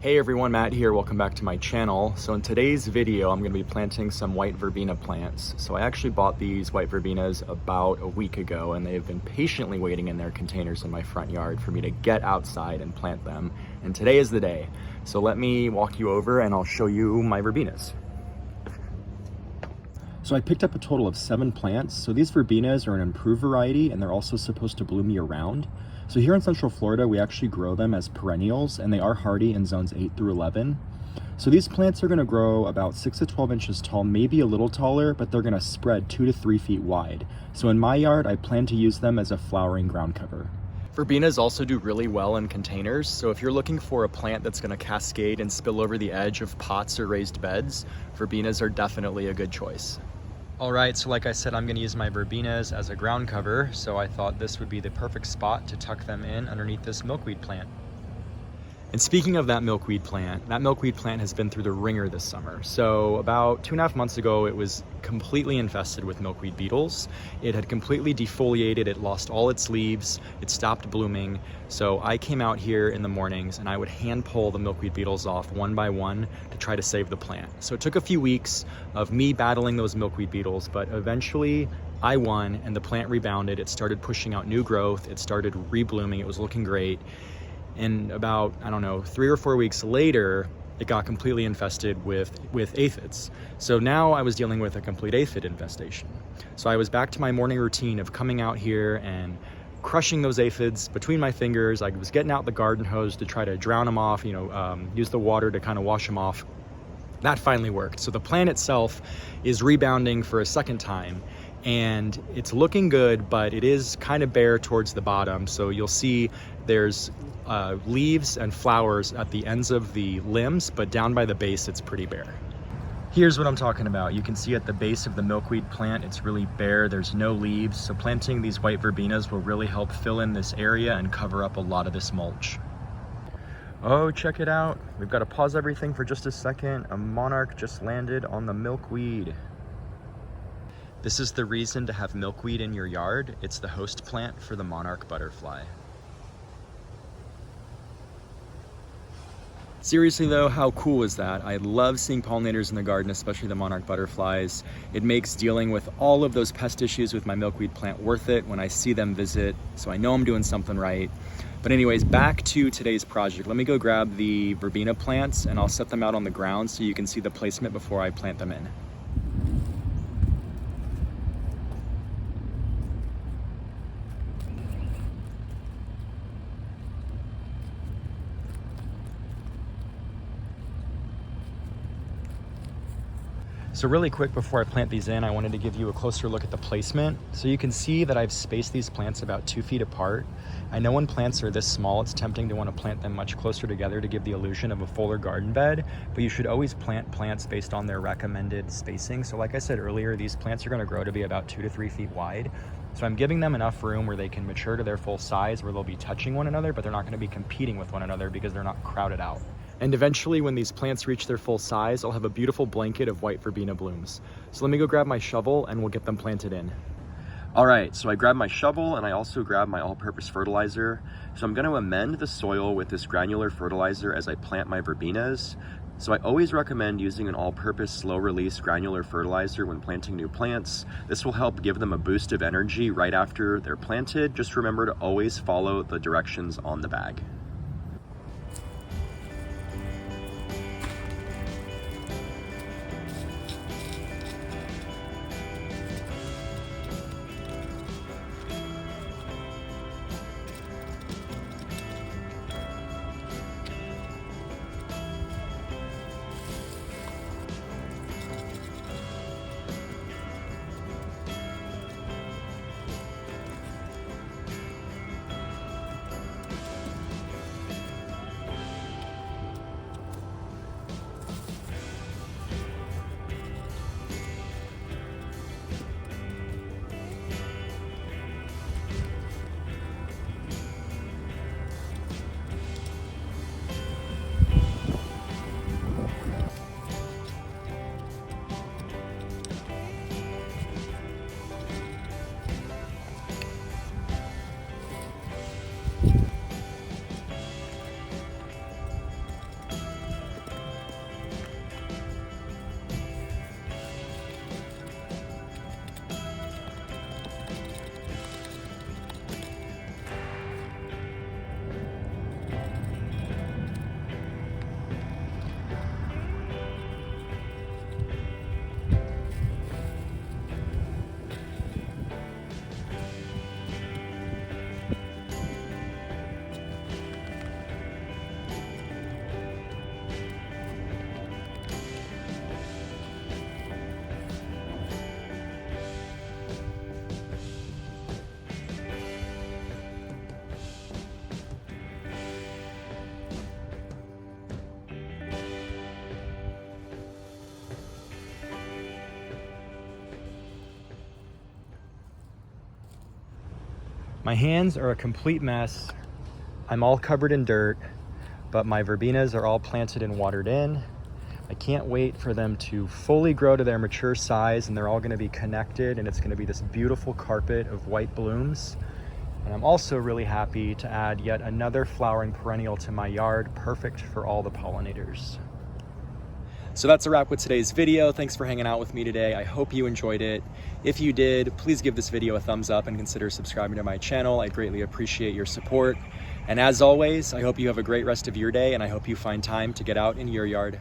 Hey everyone, Matt here. Welcome back to my channel. So in today's video, I'm going to be planting some white verbena plants. So I actually bought these white verbenas about a week ago, and they have been patiently waiting in their containers in my front yard for me to get outside and plant them. And today is the day. So let me walk you over and I'll show you my verbenas. So I picked up a total of 7 plants. So these verbenas are an improved variety, and they're also supposed to bloom year round. So here in Central Florida, we actually grow them as perennials, and they are hardy in zones 8 through 11. So these plants are going to grow about 6 to 12 inches tall, maybe a little taller, but they're going to spread 2 to 3 feet wide. So in my yard, I plan to use them as a flowering ground cover. Verbenas also do really well in containers, so if you're looking for a plant that's going to cascade and spill over the edge of pots or raised beds, verbenas are definitely a good choice. All right, so like I said, I'm gonna use my verbenas as a ground cover, so I thought this would be the perfect spot to tuck them in underneath this milkweed plant. And speaking of that milkweed plant has been through the ringer this summer. So about 2.5 months ago, it was completely infested with milkweed beetles. It had completely defoliated, it lost all its leaves, it stopped blooming. So I came out here in the mornings and I would hand pull the milkweed beetles off one by one to try to save the plant. So it took a few weeks of me battling those milkweed beetles, but eventually I won and the plant rebounded. It started pushing out new growth, it started reblooming, it was looking great. And about, I don't know, 3 or 4 weeks later, it got completely infested with aphids. So now I was dealing with a complete aphid infestation. So I was back to my morning routine of coming out here and crushing those aphids between my fingers. I was getting out the garden hose to try to drown them off, use the water to kind of wash them off. That finally worked. So the plant itself is rebounding for a second time, and it's looking good, but it is kind of bare towards the bottom. So you'll see there's leaves and flowers at the ends of the limbs, but down by the base, it's pretty bare. Here's what I'm talking about. You can see at the base of the milkweed plant, it's really bare. There's no leaves. So planting these white verbenas will really help fill in this area and cover up a lot of this mulch. Oh, check it out. We've got to pause everything for just a second. A monarch just landed on the milkweed. This is the reason to have milkweed in your yard. It's the host plant for the monarch butterfly. Seriously though, how cool is that? I love seeing pollinators in the garden, especially the monarch butterflies. It makes dealing with all of those pest issues with my milkweed plant worth it when I see them visit, so I know I'm doing something right. But anyways, back to today's project. Let me go grab the verbena plants and I'll set them out on the ground so you can see the placement before I plant them in. So really quick before I plant these in, I wanted to give you a closer look at the placement. So you can see that I've spaced these plants about 2 feet apart. I know when plants are this small, it's tempting to want to plant them much closer together to give the illusion of a fuller garden bed, but you should always plant plants based on their recommended spacing. So like I said earlier, these plants are going to grow to be about 2 to 3 feet wide. So I'm giving them enough room where they can mature to their full size, where they'll be touching one another, but they're not going to be competing with one another because they're not crowded out. And eventually, when these plants reach their full size, I'll have a beautiful blanket of white verbena blooms. So let me go grab my shovel and we'll get them planted in. All right, so I grabbed my shovel and I also grabbed my all-purpose fertilizer. So I'm gonna amend the soil with this granular fertilizer as I plant my verbenas. So I always recommend using an all-purpose slow-release granular fertilizer when planting new plants. This will help give them a boost of energy right after they're planted. Just remember to always follow the directions on the bag. My hands are a complete mess. I'm all covered in dirt, but my verbenas are all planted and watered in. I can't wait for them to fully grow to their mature size, and they're all gonna be connected, and it's gonna be this beautiful carpet of white blooms. And I'm also really happy to add yet another flowering perennial to my yard, perfect for all the pollinators. So that's a wrap with today's video. Thanks for hanging out with me today. I hope you enjoyed it. If you did, please give this video a thumbs up and consider subscribing to my channel. I greatly appreciate your support. And as always, I hope you have a great rest of your day, and I hope you find time to get out in your yard.